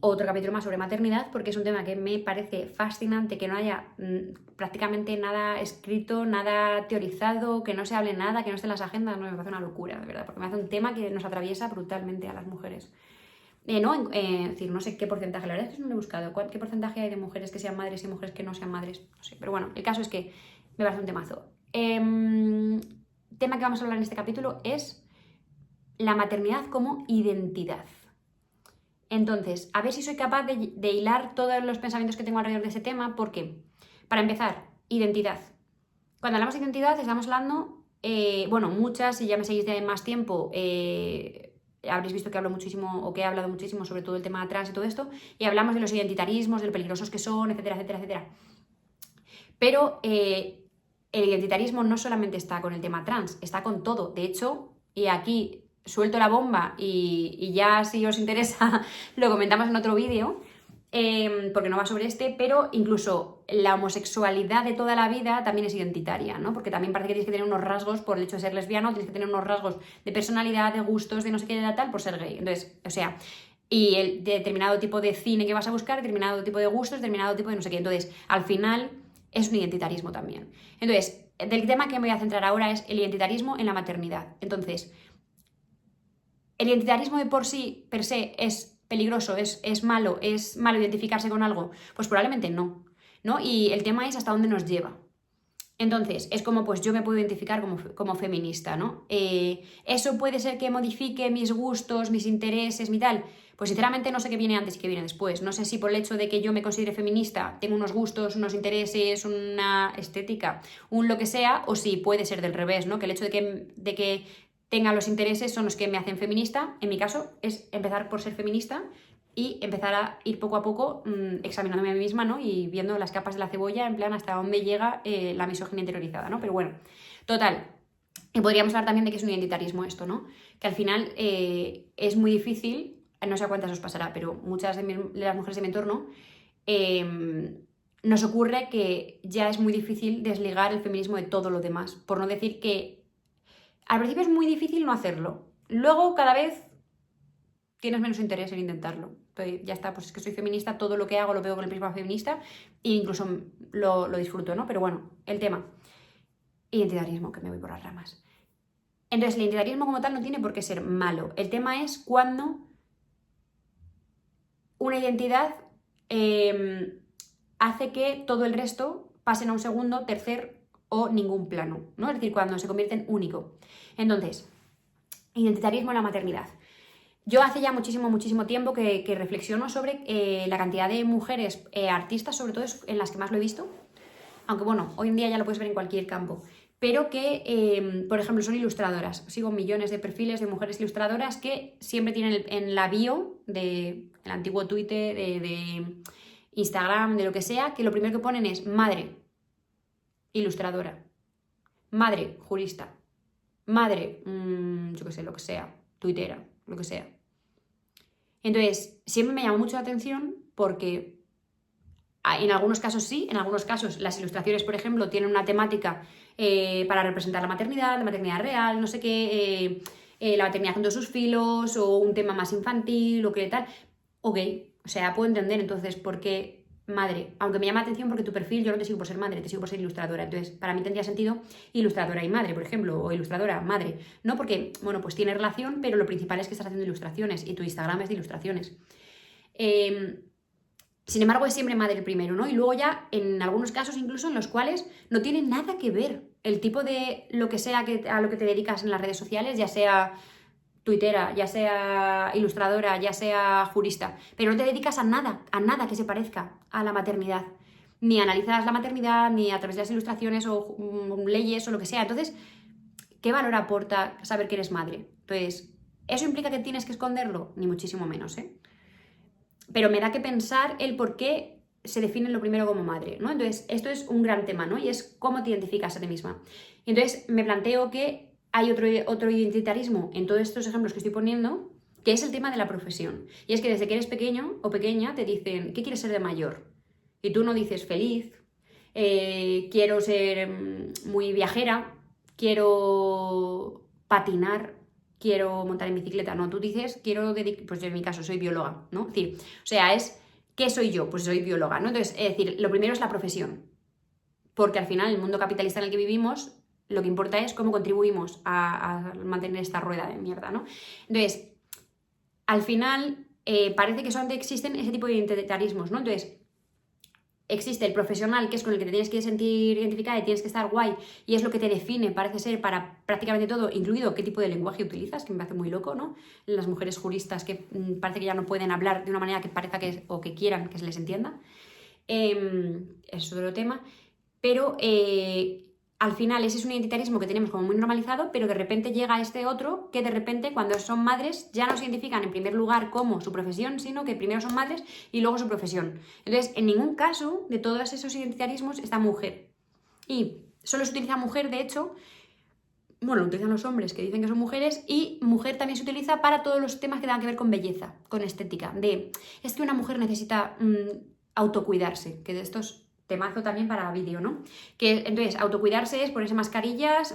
otro capítulo más sobre maternidad, porque es un tema que me parece fascinante, que no haya prácticamente nada escrito, nada teorizado, que no se hable nada, que no esté en las agendas. No, me parece una locura, de verdad, porque me hace un tema que nos atraviesa brutalmente a las mujeres. Es decir, no sé qué porcentaje, la verdad es que no lo he buscado, qué porcentaje hay de mujeres que sean madres y mujeres que no sean madres, no sé, pero bueno, el caso es que me parece un temazo. Tema que vamos a hablar en este capítulo es la maternidad como identidad. Entonces, a ver si soy capaz de hilar todos los pensamientos que tengo alrededor de ese tema, porque, para empezar, identidad. Cuando hablamos de identidad estamos hablando, muchas, si ya me seguís de más tiempo, habréis visto que hablo muchísimo, o que he hablado muchísimo sobre todo el tema trans y todo esto, y hablamos de los identitarismos, de lo peligrosos que son, etcétera, etcétera, etcétera. Pero el identitarismo no solamente está con el tema trans, está con todo. De hecho, y aquí suelto la bomba y ya si os interesa lo comentamos en otro vídeo, porque no va sobre este, pero incluso la homosexualidad de toda la vida también es identitaria, ¿no? Porque también parece que tienes que tener unos rasgos por el hecho de ser lesbiano, tienes que tener unos rasgos de personalidad, de gustos, de no sé qué, de tal, por ser gay. Entonces, o sea, y el determinado tipo de cine que vas a buscar, determinado tipo de gustos, determinado tipo de no sé qué. Entonces, al final es un identitarismo también. Entonces, del tema que me voy a centrar ahora es el identitarismo en la maternidad. Entonces, ¿el identitarismo de por sí, per se, es peligroso, es malo identificarse con algo? Pues probablemente no, ¿no? Y el tema es hasta dónde nos lleva. Entonces, es como pues yo me puedo identificar como feminista, ¿no? ¿Eso puede ser que modifique mis gustos, mis intereses, mi tal? Pues sinceramente no sé qué viene antes y qué viene después. No sé si por el hecho de que yo me considere feminista tengo unos gustos, unos intereses, una estética, un lo que sea, o si puede ser del revés, ¿no? Que el hecho de que tenga los intereses son los que me hacen feminista. En mi caso es empezar por ser feminista y empezar a ir poco a poco examinándome a mí misma, ¿no? Y viendo las capas de la cebolla, en plan hasta dónde llega la misoginia interiorizada, ¿no? Pero bueno, total. Y podríamos hablar también de que es un identitarismo esto, ¿no? Que al final es muy difícil, no sé a cuántas os pasará, pero muchas de las mujeres de mi entorno nos ocurre que ya es muy difícil desligar el feminismo de todo lo demás. Por no decir que al principio es muy difícil no hacerlo. Luego cada vez tienes menos interés en intentarlo. Entonces, ya está, pues es que soy feminista, todo lo que hago lo veo con el prisma feminista e incluso lo disfruto, ¿no? Pero bueno, el tema, identitarismo, que me voy por las ramas. Entonces, el identitarismo como tal no tiene por qué ser malo. El tema es cuando una identidad hace que todo el resto pasen a un segundo, tercer o ningún plano, ¿no? Es decir, cuando se convierte en único. Entonces, identitarismo en la maternidad. Yo hace ya muchísimo tiempo que reflexiono sobre la cantidad de mujeres artistas, sobre todo en las que más lo he visto, aunque bueno, hoy en día ya lo puedes ver en cualquier campo, pero que, por ejemplo, son ilustradoras. Sigo millones de perfiles de mujeres ilustradoras que siempre tienen en la bio del antiguo Twitter, de Instagram, de lo que sea, que lo primero que ponen es madre ilustradora, madre jurista, madre, yo qué sé, lo que sea, tuitera, lo que sea. Entonces, siempre me llamó mucho la atención porque en algunos casos sí, en algunos casos las ilustraciones, por ejemplo, tienen una temática para representar la maternidad real, no sé qué, la maternidad con todos sus filos, o un tema más infantil, o qué tal. Ok, o sea, puedo entender entonces por qué madre, aunque me llama la atención porque tu perfil yo no te sigo por ser madre, te sigo por ser ilustradora. Entonces, para mí tendría sentido ilustradora y madre, por ejemplo, o ilustradora, madre. No porque, bueno, pues tiene relación, pero lo principal es que estás haciendo ilustraciones y tu Instagram es de ilustraciones. Sin embargo, es siempre madre el primero, ¿no? Y luego ya, en algunos casos incluso en los cuales no tiene nada que ver el tipo de lo que sea a lo que te dedicas en las redes sociales, ya sea tuitera, ya sea ilustradora, ya sea jurista, pero no te dedicas a nada que se parezca a la maternidad. Ni analizas la maternidad, ni a través de las ilustraciones o leyes o lo que sea. Entonces, ¿qué valor aporta saber que eres madre? Entonces, ¿eso implica que tienes que esconderlo? Ni muchísimo menos, ¿eh? Pero me da que pensar el por qué se define lo primero como madre, ¿no? Entonces, esto es un gran tema, ¿no? Y es cómo te identificas a ti misma. Y entonces, me planteo que hay otro identitarismo en todos estos ejemplos que estoy poniendo, que es el tema de la profesión. Y es que desde que eres pequeño o pequeña te dicen, ¿qué quieres ser de mayor? Y tú no dices feliz, quiero ser muy viajera, quiero patinar, quiero montar en bicicleta, no, tú dices, quiero dedicar, pues yo en mi caso soy bióloga, ¿no? Es decir, o sea, ¿qué soy yo? Pues soy bióloga, ¿no? Entonces, es decir, lo primero es la profesión, porque al final, el mundo capitalista en el que vivimos, lo que importa es cómo contribuimos a mantener esta rueda de mierda, ¿no? Entonces, al final, parece que solamente existen ese tipo de identitarismos, ¿no? Entonces, existe el profesional, que es con el que te tienes que sentir identificada y tienes que estar guay, y es lo que te define, parece ser, para prácticamente todo, incluido qué tipo de lenguaje utilizas, que me parece muy loco, ¿no? Las mujeres juristas que parece que ya no pueden hablar de una manera que parezca o que quieran que se les entienda. Es otro tema. Pero al final ese es un identitarismo que tenemos como muy normalizado, pero de repente llega este otro que de repente cuando son madres ya no se identifican en primer lugar como su profesión, sino que primero son madres y luego su profesión. Entonces, en ningún caso de todos esos identitarismos está mujer. Y solo se utiliza mujer, de hecho, bueno, lo utilizan los hombres que dicen que son mujeres, y mujer también se utiliza para todos los temas que tengan que ver con belleza, con estética. Es que una mujer necesita autocuidarse, que de estos temazo también para vídeo, ¿no? Que entonces, autocuidarse es ponerse mascarillas,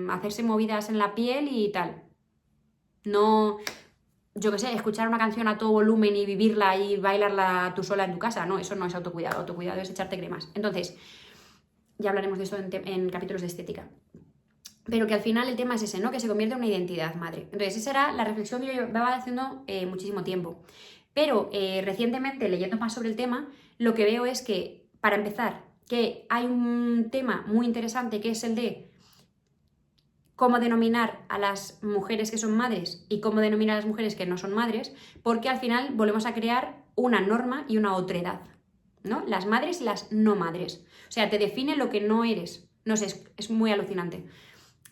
hacerse movidas en la piel y tal. No, yo qué sé, escuchar una canción a todo volumen y vivirla y bailarla tú sola en tu casa. No, eso no es autocuidado. Autocuidado es echarte cremas. Entonces, ya hablaremos de esto en capítulos de estética. Pero que al final el tema es ese, ¿no? Que se convierte en una identidad madre. Entonces, esa era la reflexión que yo llevaba haciendo muchísimo tiempo. Pero recientemente, leyendo más sobre el tema, lo que veo es que, para empezar, que hay un tema muy interesante que es el de cómo denominar a las mujeres que son madres y cómo denominar a las mujeres que no son madres, porque al final volvemos a crear una norma y una otredad, ¿no? Las madres y las no madres. O sea, te define lo que no eres. No sé, es muy alucinante.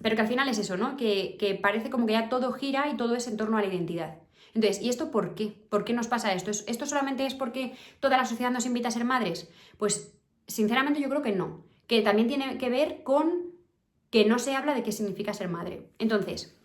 Pero que al final es eso, ¿no? Que parece como que ya todo gira y todo es en torno a la identidad. Entonces, ¿y esto por qué? ¿Por qué nos pasa esto? ¿Esto solamente es porque toda la sociedad nos invita a ser madres? Pues, sinceramente, yo creo que no. Que también tiene que ver con que no se habla de qué significa ser madre. Entonces,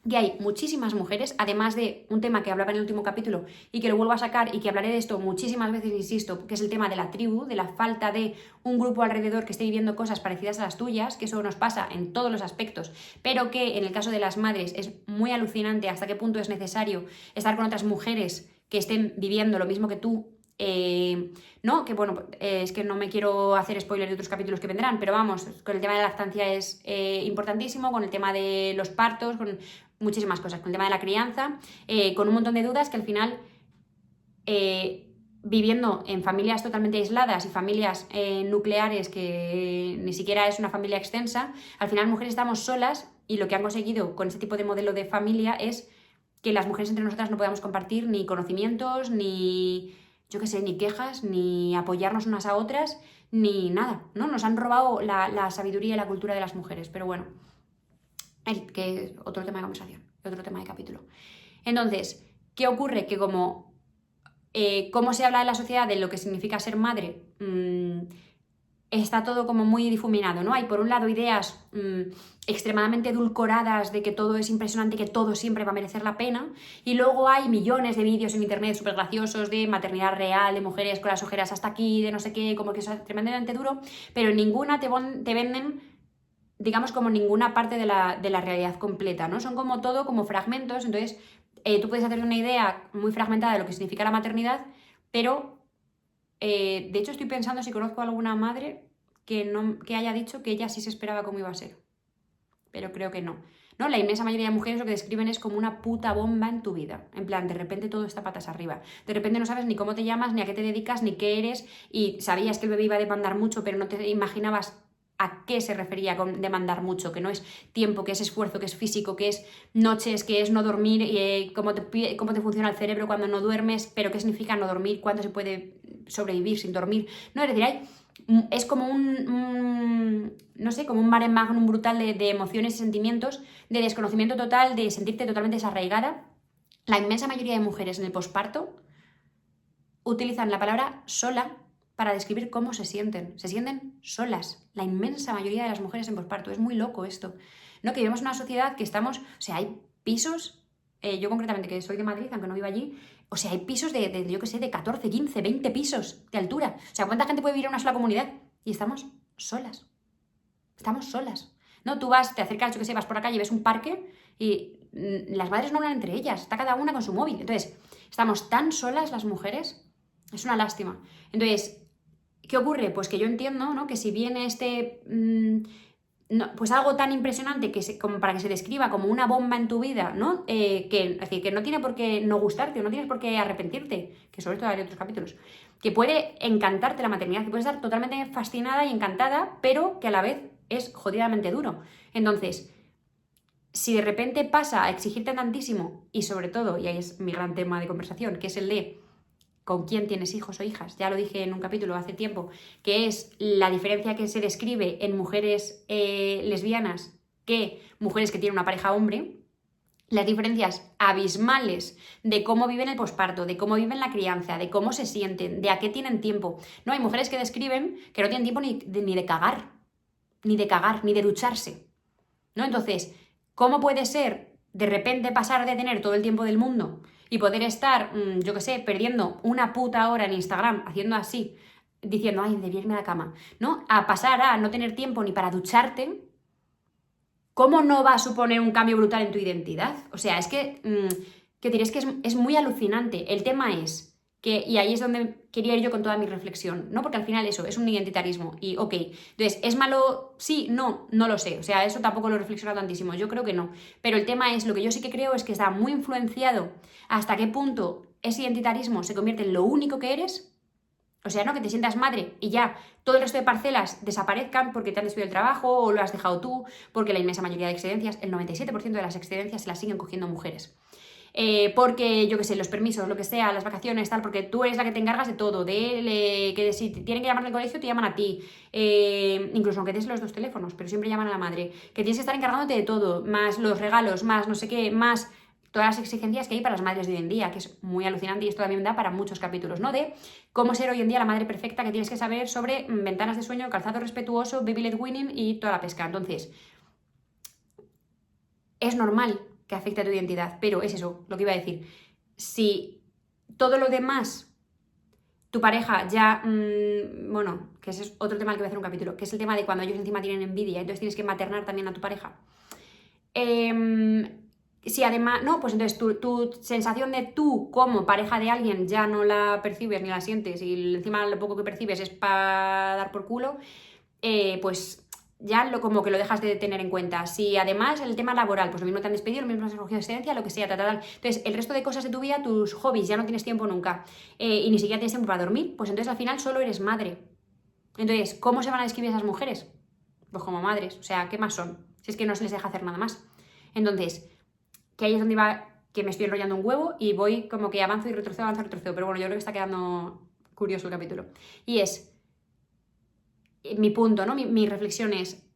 que hay muchísimas mujeres, además de un tema que hablaba en el último capítulo y que lo vuelvo a sacar y que hablaré de esto muchísimas veces, insisto, que es el tema de la tribu, de la falta de un grupo alrededor que esté viviendo cosas parecidas a las tuyas, que eso nos pasa en todos los aspectos, pero que en el caso de las madres es muy alucinante hasta qué punto es necesario estar con otras mujeres que estén viviendo lo mismo que tú. No, que bueno, es que no me quiero hacer spoiler de otros capítulos que vendrán, pero vamos, con el tema de la lactancia es importantísimo, con el tema de los partos, con muchísimas cosas, con el tema de la crianza, con un montón de dudas que al final, viviendo en familias totalmente aisladas y familias nucleares que ni siquiera es una familia extensa, al final mujeres estamos solas y lo que han conseguido con ese tipo de modelo de familia es que las mujeres entre nosotras no podamos compartir ni conocimientos, ni, yo qué sé, ni quejas, ni apoyarnos unas a otras, ni nada, ¿no? Nos han robado la sabiduría y la cultura de las mujeres, pero bueno, que es otro tema de conversación, otro tema de capítulo. Entonces, ¿qué ocurre? Que como cómo se habla en la sociedad de lo que significa ser madre, está todo como muy difuminado, ¿no? Hay por un lado ideas extremadamente edulcoradas de que todo es impresionante, que todo siempre va a merecer la pena, y luego hay millones de vídeos en internet súper graciosos de maternidad real, de mujeres con las ojeras hasta aquí, de no sé qué, como que eso es tremendamente duro, pero en ninguna te venden, digamos, como ninguna parte de la realidad completa, ¿no? Son como todo como fragmentos, entonces tú puedes hacerte una idea muy fragmentada de lo que significa la maternidad, pero de hecho estoy pensando si conozco a alguna madre que haya dicho que ella sí se esperaba cómo iba a ser, pero creo que no. ¿No? La inmensa mayoría de mujeres lo que describen es como una puta bomba en tu vida. En plan, de repente todo está patas arriba. De repente no sabes ni cómo te llamas, ni a qué te dedicas, ni qué eres, y sabías que el bebé iba a demandar mucho, pero no te imaginabas a qué se refería con demandar mucho, que no es tiempo, que es esfuerzo, que es físico, que es noches, que es no dormir, cómo te funciona el cerebro cuando no duermes, pero qué significa no dormir, cuánto se puede sobrevivir sin dormir. No, es decir, es como no sé, como un mare magnum brutal de emociones y sentimientos, de desconocimiento total, de sentirte totalmente desarraigada. La inmensa mayoría de mujeres en el posparto utilizan la palabra sola para describir cómo se sienten. Se sienten solas. La inmensa mayoría de las mujeres en posparto. Es muy loco esto, ¿no? Que vivimos en una sociedad que estamos... O sea, hay pisos... yo concretamente, que soy de Madrid, aunque no vivo allí... O sea, hay pisos yo qué sé, de 14, 15, 20 pisos de altura. O sea, ¿cuánta gente puede vivir en una sola comunidad? Y estamos solas. Estamos solas. ¿no? Tú vas, te acercas, yo que sé, vas por la calle, ves un parque y las madres no hablan entre ellas, está cada una con su móvil. Entonces, estamos tan solas las mujeres, es una lástima. Entonces, ¿qué ocurre? Pues que yo entiendo, ¿no? Que si viene pues algo tan impresionante como para que se describa como una bomba en tu vida, ¿no? Es decir, que no tiene por qué no gustarte, no tienes por qué arrepentirte, que sobre esto hay otros capítulos, que puede encantarte la maternidad, que puedes estar totalmente fascinada y encantada, pero que a la vez es jodidamente duro. Entonces, si de repente pasa a exigirte tantísimo, y sobre todo, y ahí es mi gran tema de conversación, que es el de con quién tienes hijos o hijas, ya lo dije en un capítulo hace tiempo, que es la diferencia que se describe en mujeres lesbianas que mujeres que tienen una pareja hombre, las diferencias abismales de cómo viven el posparto, de cómo viven la crianza, de cómo se sienten, de a qué tienen tiempo. No, hay mujeres que describen que no tienen tiempo ni de cagar, ni de ducharse, ¿no? Entonces, ¿cómo puede ser de repente pasar de tener todo el tiempo del mundo y poder estar, yo qué sé, perdiendo una puta hora en Instagram, haciendo así, diciendo, ay, debía irme a la cama, ¿no? A pasar a no tener tiempo ni para ducharte? ¿Cómo no va a suponer un cambio brutal en tu identidad? O sea, es que, ¿qué diré? Es que es muy alucinante. El tema es que, y ahí es donde quería ir yo con toda mi reflexión, ¿no? Porque al final eso es un identitarismo y ok, entonces, ¿es malo? Sí, no lo sé, o sea, eso tampoco lo he reflexionado tantísimo, yo creo que no, pero el tema es, lo que yo sí que creo es que está muy influenciado hasta qué punto ese identitarismo se convierte en lo único que eres, o sea, no que te sientas madre y ya todo el resto de parcelas desaparezcan porque te han despedido el trabajo o lo has dejado tú, porque la inmensa mayoría de excedencias, el 97% de las excedencias se las siguen cogiendo mujeres. Porque, yo qué sé, los permisos, lo que sea, las vacaciones, tal, porque tú eres la que te encargas de todo, que si tienen que llamar al colegio, te llaman a ti, incluso aunque des los dos teléfonos, pero siempre llaman a la madre, que tienes que estar encargándote de todo, más los regalos, más no sé qué, más todas las exigencias que hay para las madres de hoy en día, que es muy alucinante y esto también da para muchos capítulos, ¿no? De cómo ser hoy en día la madre perfecta, que tienes que saber sobre ventanas de sueño, calzado respetuoso, baby led weaning y toda la pesca. Entonces, es normal que afecte a tu identidad, pero es eso, lo que iba a decir. Si todo lo demás, tu pareja ya, bueno, que ese es otro tema al que voy a hacer un capítulo, que es el tema de cuando ellos encima tienen envidia, entonces tienes que maternar también a tu pareja. Si además, no, pues entonces tu sensación de tú como pareja de alguien ya no la percibes ni la sientes y encima lo poco que percibes es para dar por culo, pues ya como que lo dejas de tener en cuenta. Si además el tema laboral, pues lo mismo te han despedido, lo mismo has escogido excedencia, lo que sea, tal. Entonces, el resto de cosas de tu vida, tus hobbies, ya no tienes tiempo nunca y ni siquiera tienes tiempo para dormir, pues entonces al final solo eres madre. Entonces, ¿cómo se van a describir esas mujeres? Pues como madres, o sea, ¿qué más son? Si es que no se les deja hacer nada más. Entonces, que ahí es donde iba, que me estoy enrollando un huevo y voy como que avanzo y retrocedo, pero bueno, yo creo que está quedando curioso el capítulo. Y es, mi punto, ¿no? Mi reflexión es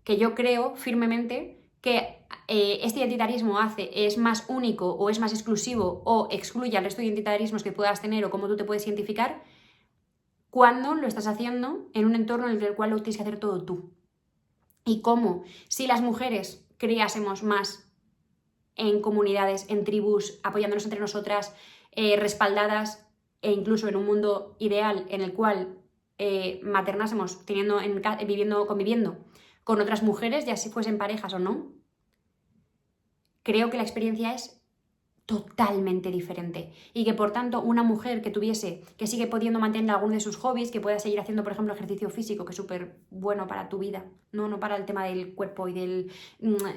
que yo creo firmemente que este identitarismo es más único o es más exclusivo o excluye al resto de identitarismos que puedas tener o cómo tú te puedes identificar cuando lo estás haciendo en un entorno en el cual lo tienes que hacer todo tú. Y cómo, si las mujeres creásemos más en comunidades, en tribus, apoyándonos entre nosotras, respaldadas e incluso en un mundo ideal en el cual maternásemos conviviendo con otras mujeres, ya si fuesen parejas o no, creo que la experiencia es totalmente diferente y que por tanto una mujer que sigue pudiendo mantener alguno de sus hobbies, que pueda seguir haciendo por ejemplo ejercicio físico, que es súper bueno para tu vida, no para el tema del cuerpo y del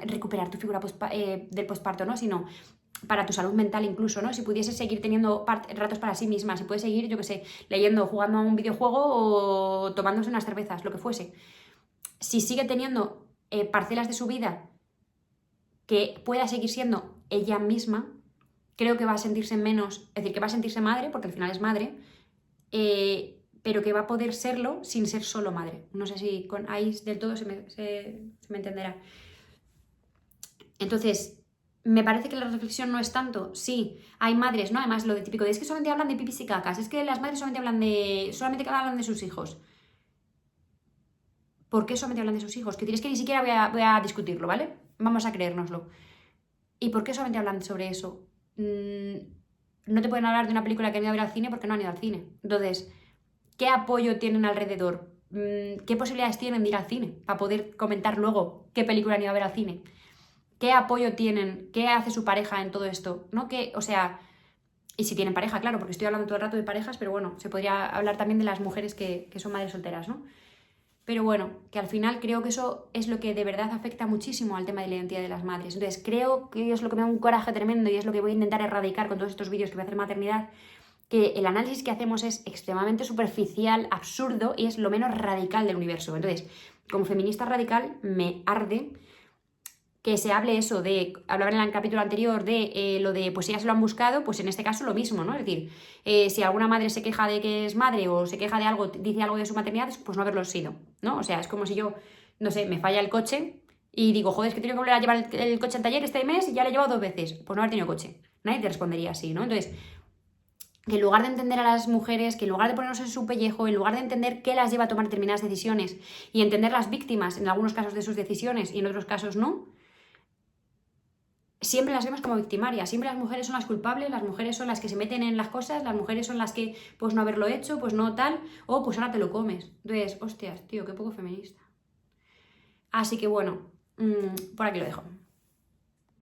recuperar tu figura del posparto, ¿no? Sino para tu salud mental incluso, ¿no? Si pudieses seguir teniendo ratos para sí misma, si puedes seguir, yo qué sé, leyendo, jugando a un videojuego o tomándose unas cervezas, lo que fuese. Si sigue teniendo parcelas de su vida que pueda seguir siendo ella misma, creo que va a sentirse menos, es decir, que va a sentirse madre, porque al final es madre, pero que va a poder serlo sin ser solo madre. No sé si con ahí del todo se me entenderá. Entonces, me parece que la reflexión no es tanto, sí, hay madres, ¿no? Además, lo de típico, es que solamente hablan de pipis y cacas, es que las madres solamente hablan de sus hijos. ¿Por qué solamente hablan de sus hijos? Que tienes que ni siquiera voy a discutirlo, ¿vale? Vamos a creérnoslo. ¿Y por qué solamente hablan sobre eso? No te pueden hablar de una película que han ido a ver al cine porque no han ido al cine. Entonces, ¿qué apoyo tienen alrededor? qué posibilidades tienen de ir al cine para poder comentar luego qué película han ido a ver al cine, qué apoyo tienen, qué hace su pareja en todo esto, ¿no? Que, o sea, y si tienen pareja, claro, porque estoy hablando todo el rato de parejas, pero bueno, se podría hablar también de las mujeres que son madres solteras, ¿no? Pero bueno, que al final creo que eso es lo que de verdad afecta muchísimo al tema de la identidad de las madres. Entonces creo que es lo que me da un coraje tremendo y es lo que voy a intentar erradicar con todos estos vídeos que voy a hacer maternidad, que el análisis que hacemos es extremadamente superficial, absurdo y es lo menos radical del universo. Entonces, como feminista radical, me arde que se hable eso de, hablaba en el capítulo anterior de lo de, pues si ya se lo han buscado, pues en este caso lo mismo, ¿no? Es decir, si alguna madre se queja de que es madre o se queja de algo, dice algo de su maternidad, pues no haberlo sido, ¿no? O sea, es como si yo, no sé, me falla el coche y digo, joder, es que tengo que volver a llevar el coche al taller este mes y ya lo he llevado 2 veces, pues no haber tenido coche. Nadie te respondería así, ¿no? Entonces, que en lugar de entender a las mujeres, que en lugar de ponernos en su pellejo, en lugar de entender qué las lleva a tomar determinadas decisiones y entender las víctimas en algunos casos de sus decisiones y en otros casos no, siempre las vemos como victimarias, siempre las mujeres son las culpables, las mujeres son las que se meten en las cosas, las mujeres son las que, pues no haberlo hecho, pues no tal, o pues ahora te lo comes. Entonces, hostias, tío, qué poco feminista. Así que bueno, por aquí lo dejo.